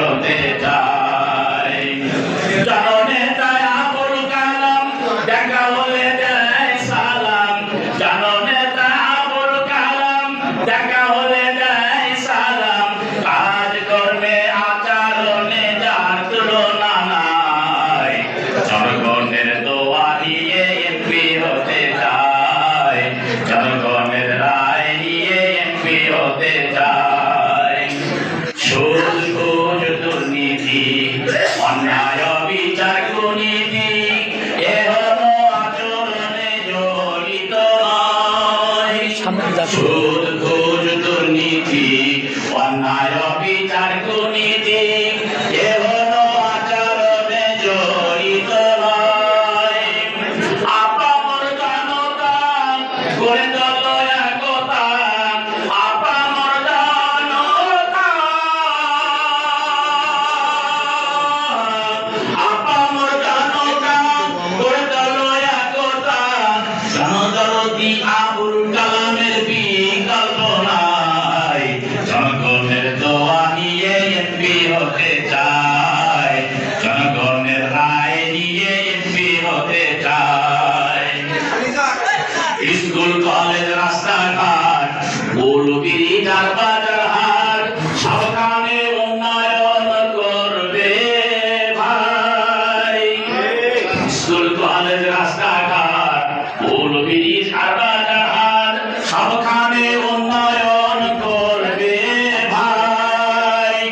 হতে চাই জাননে তাই আবুল কালাম দেখা হলে দেয় সালাম জাননে তাই আবুল কালাম দেখা হলে দেয় সালাম কাজ কর্মে আচরণে যার তুলনা নাই জনগণের দোয়া নিয়ে এমপি হতে চাই জনগণের রায় নিয়ে এমপি হতে চাই সুদ ঘুষ দুর্নীতি অন্যায় বিচার কুনীতি এহন আচরণে জড়িত নয় সুদ ঘুষ দুর্নীতি অন্যায় বিচার কুনীতি এহন আচরণে জড়িত নয় আপামর জনতা করে চলো একতা আপামর জনতা আপামর জনতা করে চলো একতা জনদরদি আবুল কালামের বিকল্প নাই জনগণের দোয়া নিয়ে এমপি হতে চায় জনগণের রায় নিয়ে এমপি হতে চায় স্কুল কলেজ রাস্তাঘাট মৌলবীর আর বাজার হাট সাবধানে উন্নয়ন করবে ভাই স্কুল কলেজ রাস্তাঘাট মৌলবীর আর